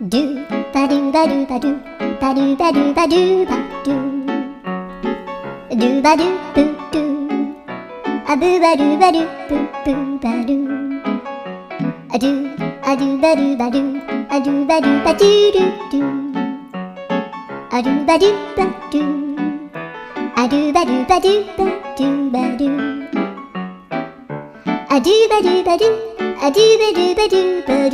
ドゥバドゥバドゥバドゥバドゥバドゥバドゥバドゥドゥバドゥブドゥアブバドゥバドゥブブバドゥアドゥアドゥバドゥバドゥアドゥバドゥバドゥドゥドゥアドゥバドゥバドゥアドゥバドゥバドゥバドゥバドゥアドゥバドゥバドゥアドゥバドゥバドゥバドゥ